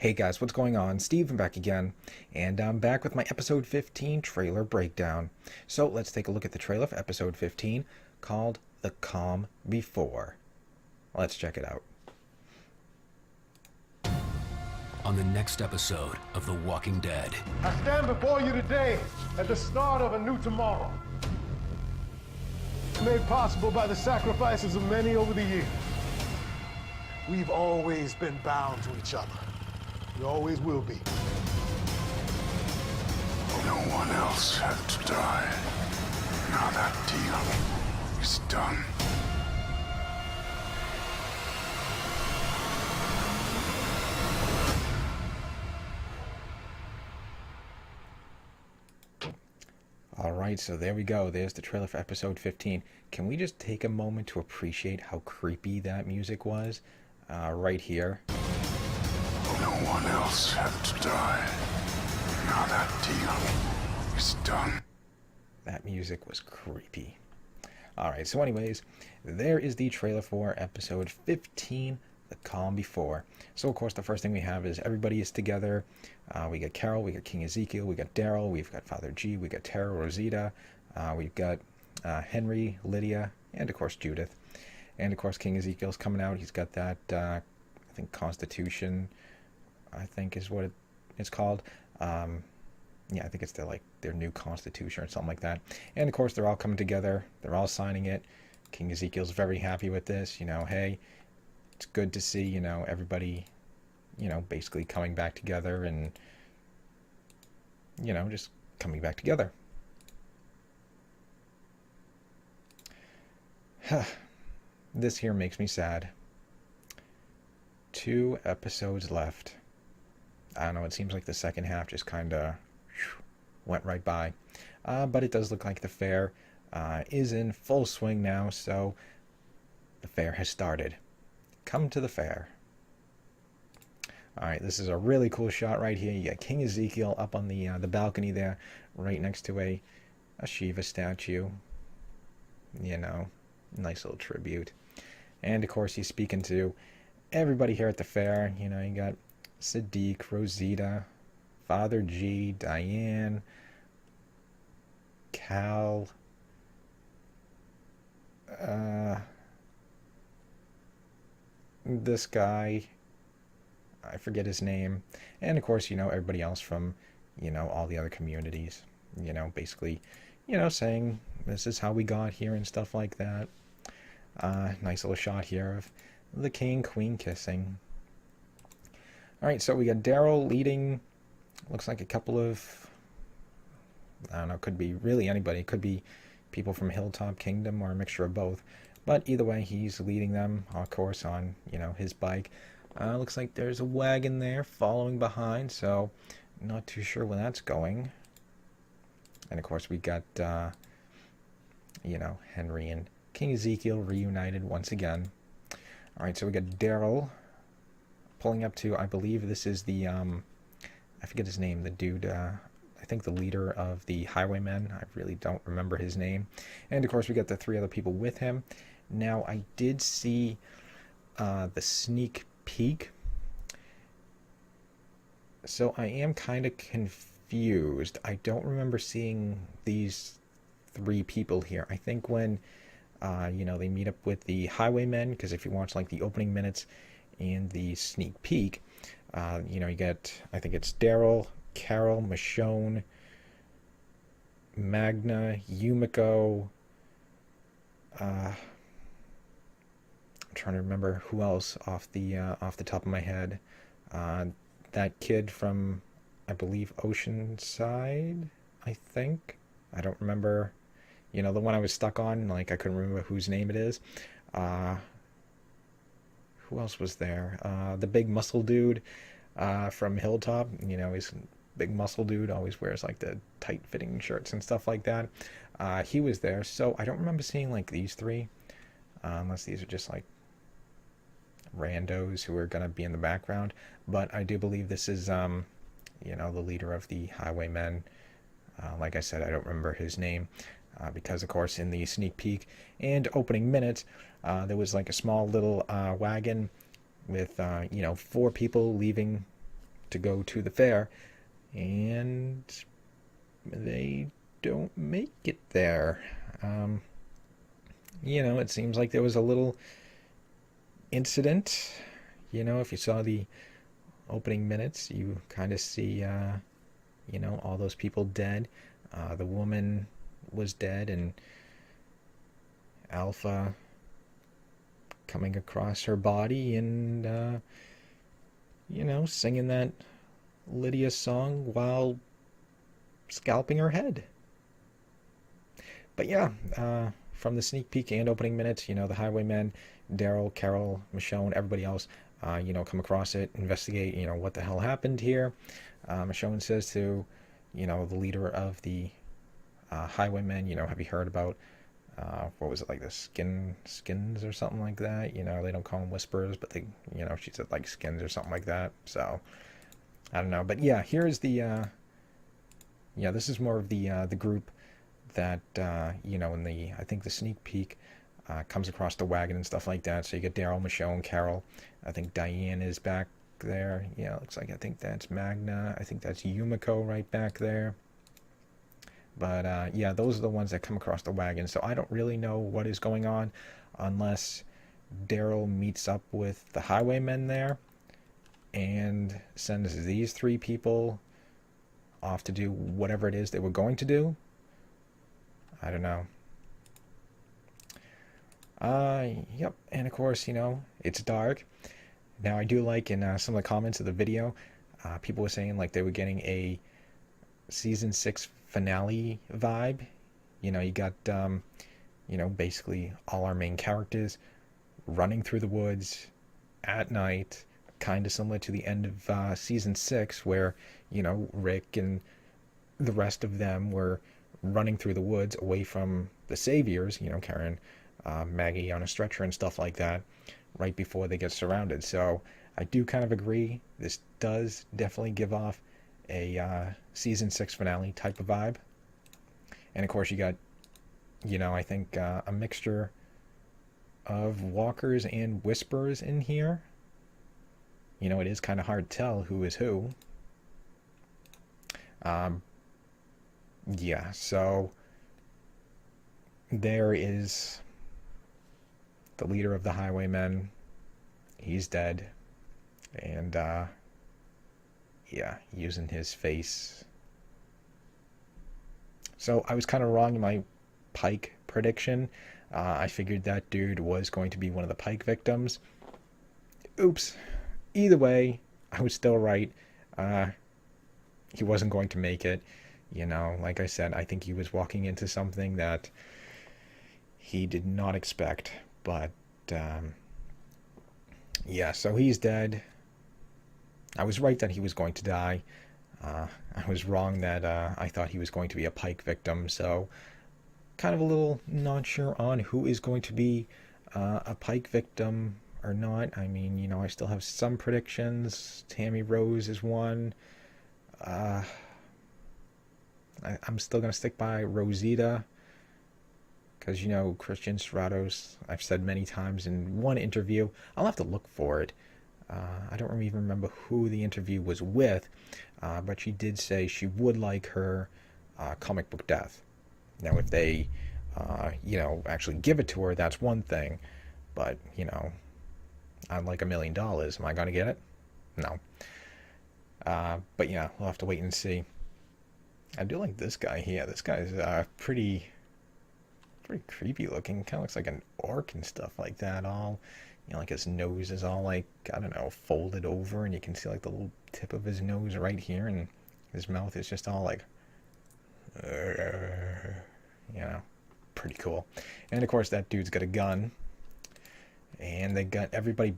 Hey guys, what's going on? Steven back again, and I'm back with my episode 15 trailer breakdown. So let's take a look at the trailer for episode 15 called The Calm Before. Let's check it out. On the next episode of The Walking Dead. I stand before you today at the start of a new tomorrow. Made possible by the sacrifices of many over the years. We've always been bound to each other. We always will be. No one else had to die. Now that deal is done. Alright, so there we go. There's the trailer for episode 15. Can we just take a moment to appreciate how creepy that music was? Right here. No one else had to die. Now that deal is done. That music was creepy. Alright, so anyways, there is the trailer for episode 15, The Calm Before. So of course the first thing we have is everybody is together. We got Carol, we got King Ezekiel, we got Daryl, we've got Father G, we got Tara, Rosita, we've got Henry, Lydia, and of course Judith. And of course King Ezekiel's coming out. He's got that, I think Constitution, I think is what it's called. Yeah, I think it's their new constitution or something like that. And of course they're all coming together. They're all signing it. King Ezekiel's very happy with this. You know, hey, it's good to see, you know, everybody, you know, basically coming back together and, you know, just coming back together. This here makes me sad. 2 episodes left. I don't know, it seems like the second half just kind of went right by. But it does look like the fair is in full swing now, so the fair has started. Come to the fair. Alright, this is a really cool shot right here. You got King Ezekiel up on the balcony there, right next to a Shiva statue. You know, nice little tribute. And of course he's speaking to everybody here at the fair. You know, you got Sadiq, Rosita, Father G, Diane, Cal, this guy, I forget his name, and of course, you know, everybody else from, you know, all the other communities, you know, basically, you know, saying this is how we got here and stuff like that. Nice little shot here of the king queen kissing. Alright, so we got Daryl leading, looks like a couple of, I don't know, could be really anybody. It could be people from Hilltop Kingdom or a mixture of both. But either way, he's leading them, of course, on, you know, his bike. Looks like there's a wagon there following behind, so not too sure where that's going. And of course we got, you know, Henry and King Ezekiel reunited once again. Alright, so we got Daryl pulling up to, I believe this is the, I forget his name, the dude, I think the leader of the Highwaymen. I really don't remember his name. And of course we got the 3 other people with him. Now I did see the sneak peek. So I am kind of confused. I don't remember seeing these 3 people here. I think when, you know, they meet up with the Highwaymen, because if you watch like the opening minutes and the sneak peek, you know, you get, I think it's Daryl, Carol, Michonne, Magna, Yumiko, I'm trying to remember who else off the top of my head. That kid from, I believe, Oceanside, I think. I don't remember, you know, the one I was stuck on, like I couldn't remember whose name it is. Who else was there? The big muscle dude from Hilltop. You know, he's a big muscle dude, always wears like the tight fitting shirts and stuff like that. He was there, so I don't remember seeing like these 3, unless these are just like randos who are gonna be in the background. But I do believe this is, you know, the leader of the Highwaymen. Like I said, I don't remember his name. Because of course in the sneak peek and opening minutes there was like a small little wagon with 4 people leaving to go to the fair, and they don't make it there. It seems like there was a little incident. If you saw the opening minutes, you kind of see, all those people dead. The woman was dead, and Alpha coming across her body and, singing that Lydia song while scalping her head. But yeah, from the sneak peek and opening minutes, the Highwaymen, Daryl, Carol, Michonne, everybody else, come across it, investigate, what the hell happened here. Michonne says to, the leader of the Highwaymen, have you heard about, what was it, like the skins or something like that? They don't call them Whisperers, but they, she said like skins or something like that. So, I don't know. But yeah, here's the, this is more of the group that, in the, I think the sneak peek comes across the wagon and stuff like that. So you get Daryl, Michonne, Carol. I think Diane is back there. Yeah, it looks like, I think that's Magna. I think that's Yumiko right back there. But yeah, those are the ones that come across the wagon. So I don't really know what is going on unless Daryl meets up with the Highwaymen there and sends these three people off to do whatever it is they were going to do. I don't know. Yep. And of course, it's dark. Now I do like in some of the comments of the video, people were saying like they were getting a season 6 finale vibe. You got, basically all our main characters running through the woods at night, kind of similar to the end of season 6 where, Rick and the rest of them were running through the woods away from the saviors, carrying Maggie on a stretcher and stuff like that right before they get surrounded. So I do kind of agree. This does definitely give off a season 6 finale type of vibe. And of course you got, I think a mixture of walkers and whisperers in here. It is kind of hard to tell who is who. Yeah, so there is the leader of the Highwaymen. He's dead. And, yeah, using his face. So I was kind of wrong in my Pike prediction. I figured that dude was going to be one of the Pike victims. Oops. Either way, I was still right. He wasn't going to make it. Like I said, I think he was walking into something that he did not expect. But, yeah, so he's dead. I was right that he was going to die. I was wrong that I thought he was going to be a Pike victim. So, kind of a little not sure on who is going to be a Pike victim or not. I mean, I still have some predictions. Tammy Rose is one. I'm still going to stick by Rosita. Because, Christian Stratos, I've said many times in one interview, I'll have to look for it. I don't even remember who the interview was with, but she did say she would like her comic book death. Now, if they, actually give it to her, that's one thing. But, I'd like $1 million. Am I going to get it? No. But yeah, we'll have to wait and see. I do like this guy here. This guy's pretty creepy looking. Kind of looks like an orc and stuff like that. All, like his nose is all like, I don't know, folded over, and you can see like the little tip of his nose right here, and his mouth is just all like, pretty cool. And of course that dude's got a gun, and they got everybody,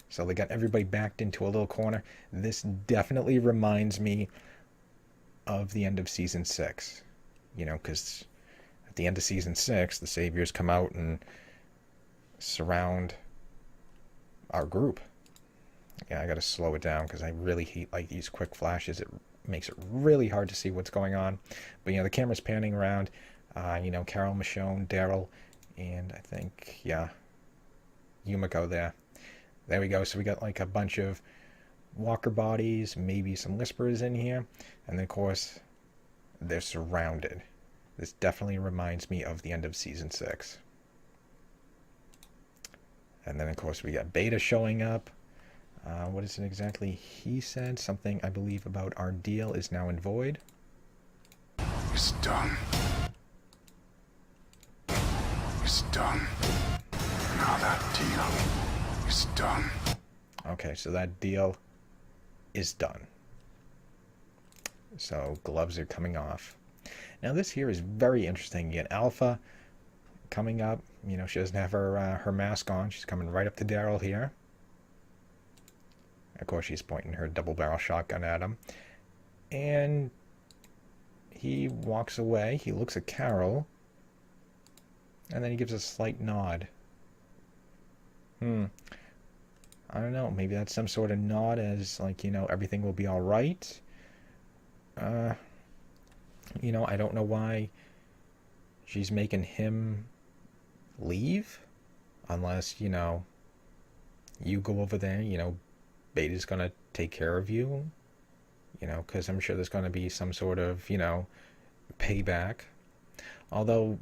so they got everybody backed into a little corner. This definitely reminds me of the end of season 6, because at the end of season 6, the Saviors come out and surround our group. Yeah, I gotta slow it down because I really hate like these quick flashes. It makes it really hard to see what's going on. But the camera's panning around. Carol, Michonne, Daryl, and I think Yumiko there. There we go. So we got like a bunch of walker bodies, maybe some whisperers in here, and then of course they're surrounded. This definitely reminds me of the end of season 6. And then of course we got Beta showing up. What is it exactly he said? Something, I believe, about our deal is now in void. It's done. It's done. Now that deal is done. Okay, so that deal is done. So gloves are coming off. Now this here is very interesting. You get Alpha coming up. You know, she doesn't have her mask on. She's coming right up to Daryl here. Of course, she's pointing her double-barrel shotgun at him. And he walks away. He looks at Carol. And then he gives a slight nod. I don't know. Maybe that's some sort of nod as, like, you know, everything will be all right. You know, I don't know why she's making him leave. Unless, you know, you go over there, you know, Beta's going to take care of you. You know, because I'm sure there's going to be some sort of, you know, payback. Although,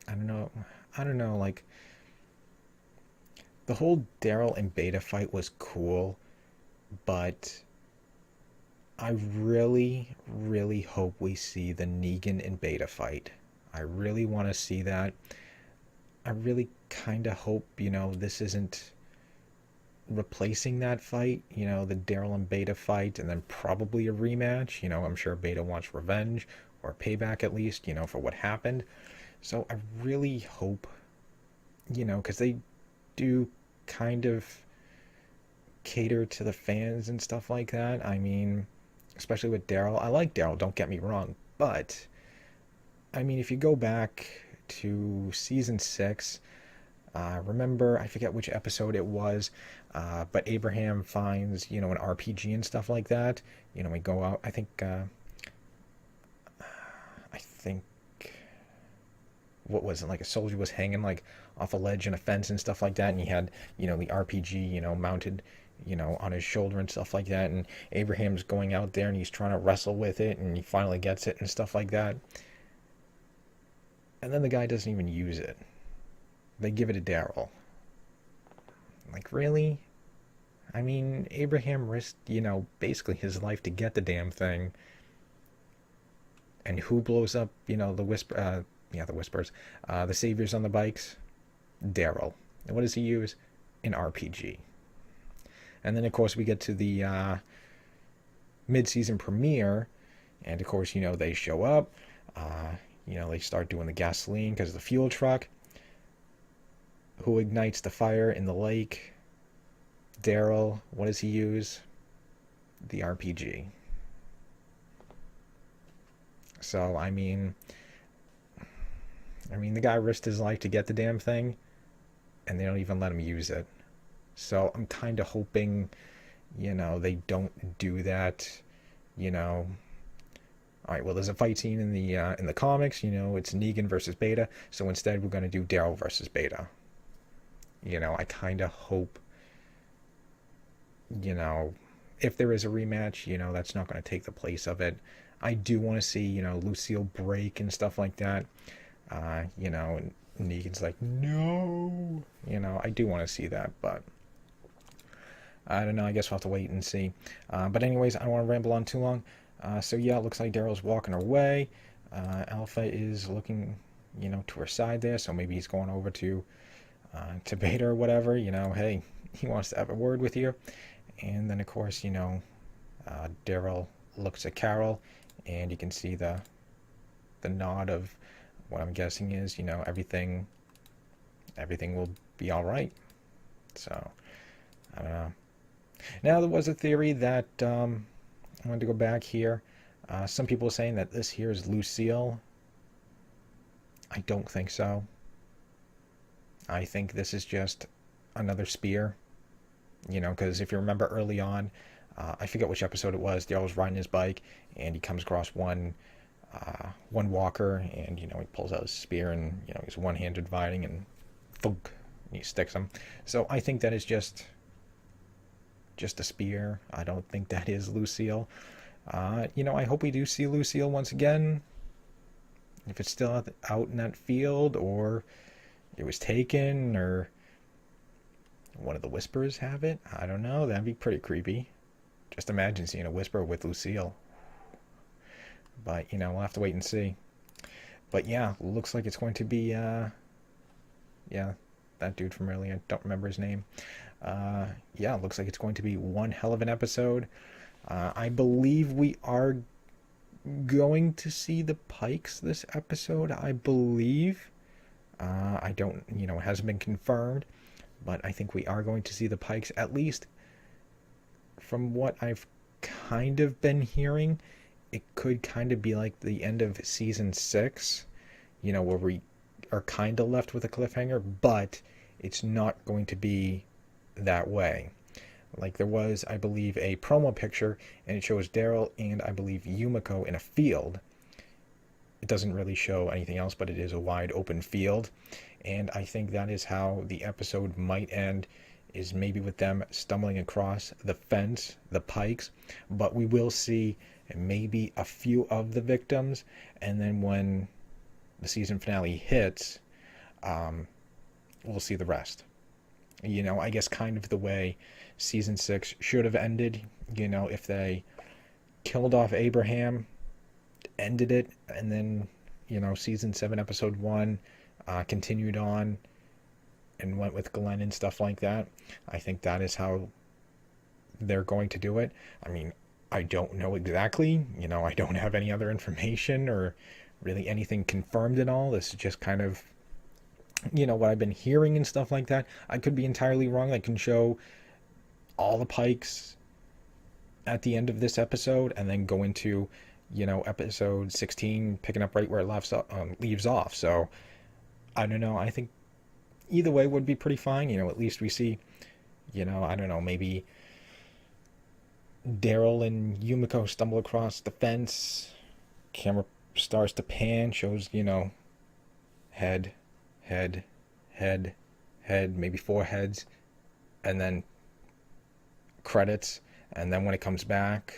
I don't know, like, the whole Daryl and Beta fight was cool, but I really, really hope we see the Negan and Beta fight. I really want to see that. I really kind of hope, you know, this isn't replacing that fight, you know, the Daryl and Beta fight, and then probably a rematch. You know, I'm sure Beta wants revenge, or payback at least, you know, for what happened. So I really hope, you know, because they do kind of cater to the fans and stuff like that. I mean, especially with Daryl. I like Daryl, don't get me wrong, but I mean, if you go back to season 6, remember, I forget which episode it was, but Abraham finds, you know, an RPG and stuff like that. You know, we go out, I think, what was it, like a soldier was hanging like off a ledge in a fence and stuff like that, and he had, you know, the RPG, you know, mounted, you know, on his shoulder and stuff like that, and Abraham's going out there and he's trying to wrestle with it, and he finally gets it and stuff like that, and then the guy doesn't even use it. They give it to Daryl. Like, really? I mean, Abraham risked, you know, basically his life to get the damn thing. And who blows up, you know, the Whispers, the Saviors on the bikes? Daryl. And what does he use? An RPG. And then, of course, we get to the mid-season premiere, and, of course, you know, they show up. You know, they start doing the gasoline because of the fuel truck. Who ignites the fire in the lake? Daryl. What does he use? The RPG. So, I mean, the guy risked his life to get the damn thing, and they don't even let him use it. So, I'm kind of hoping, you know, they don't do that, you know. Alright, well, there's a fight scene in the comics, you know, it's Negan versus Beta, so instead we're going to do Daryl versus Beta. You know, I kind of hope, you know, if there is a rematch, you know, that's not going to take the place of it. I do want to see, you know, Lucille break and stuff like that. You know, and Negan's like, no. You know, I do want to see that, but I don't know. I guess we'll have to wait and see. But anyways, I don't want to ramble on too long. So yeah, it looks like Daryl's walking her way. Alpha is looking, you know, to her side there, so maybe he's going over to Beta or whatever. You know, hey, he wants to have a word with you. And then, of course, you know, Daryl looks at Carol, and you can see the nod of what I'm guessing is, you know, everything will be all right. So, I don't know. Now, there was a theory that, I wanted to go back here. Some people are saying that this here is Lucille. I don't think so. I think this is just another spear. You know, because if you remember early on, I forget which episode it was, Daryl was riding his bike, and he comes across one walker, and, you know, he pulls out his spear, and, you know, he's one-handed fighting, and thunk, and he sticks him. So I think that is just just a spear. I don't think that is Lucille. You know, I hope we do see Lucille once again. If it's still out in that field, or it was taken, or one of the Whisperers have it. I don't know. That'd be pretty creepy. Just imagine seeing a Whisperer with Lucille. But, you know, we'll have to wait and see. But yeah, looks like it's going to be, yeah, that dude from earlier. I don't remember his name. Yeah, looks like it's going to be one hell of an episode. I believe we are going to see the Pikes this episode, I believe. I don't, you know, it hasn't been confirmed, but I think we are going to see the Pikes, at least from what I've kind of been hearing. It could kind of be like the end of season 6, you know, where we are kind of left with a cliffhanger, but it's not going to be that way. Like, there was, I believe, a promo picture, and it shows Daryl and I believe Yumiko in a field. It doesn't really show anything else, but it is a wide open field, and I think that is how the episode might end, is maybe with them stumbling across the fence, the Pikes, but we will see maybe a few of the victims, and then when the season finale hits, we'll see the rest. You know, I guess kind of the way season 6 should have ended. You know, if they killed off Abraham, ended it, and then, you know, season 7 episode 1 continued on and went with Glenn and stuff like that. I think that is how they're going to do it. I mean, I don't know exactly. You know, I don't have any other information or really anything confirmed at all. This is just kind of, you know, what I've been hearing and stuff like that. I could be entirely wrong. I can show all the Pikes at the end of this episode and then go into, you know, episode 16, picking up right where it leaves off. So, I don't know. I think either way would be pretty fine. You know, at least we see, you know, I don't know, maybe Daryl and Yumiko stumble across the fence. Camera starts to pan, shows, you know, head, maybe 4 heads, and then credits. And then when it comes back,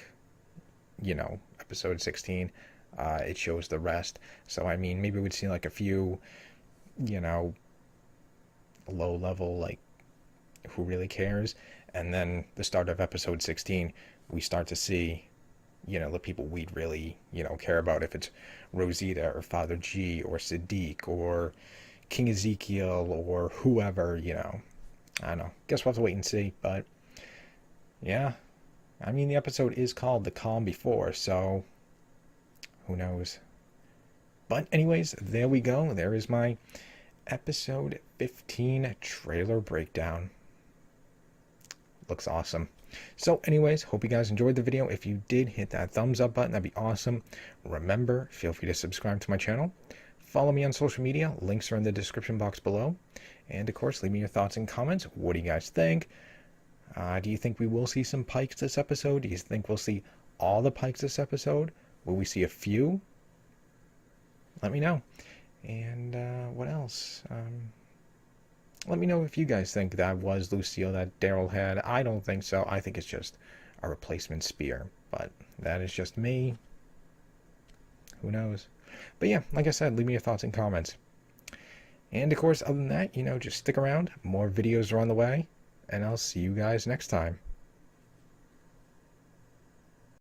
you know, episode 16, it shows the rest. So, I mean, maybe we'd see like a few, you know, low level, like, who really cares? And then the start of episode 16, we start to see, you know, the people we'd really, you know, care about, if it's Rosita or Father G or Sadiq or King Ezekiel or whoever, you know. I don't know. Guess we'll have to wait and see. But yeah, I mean, the episode is called The Calm Before, so who knows. But anyways, there we go. There is my episode 15 trailer breakdown. Looks awesome. So anyways, hope you guys enjoyed the video. If you did, hit that thumbs up button. That'd be awesome. Remember, feel free to subscribe to my channel. Follow me on social media. Links are in the description box below. And of course, leave me your thoughts and comments. What do you guys think? Do you think we will see some Pikes this episode? Do you think we'll see all the Pikes this episode? Will we see a few? Let me know. And what else? Let me know if you guys think that was Lucille that Daryl had. I don't think so. I think it's just a replacement spear. But that is just me. Who knows? But yeah, like I said, leave me your thoughts and comments. And of course, other than that, you know, just stick around. More videos are on the way. And I'll see you guys next time.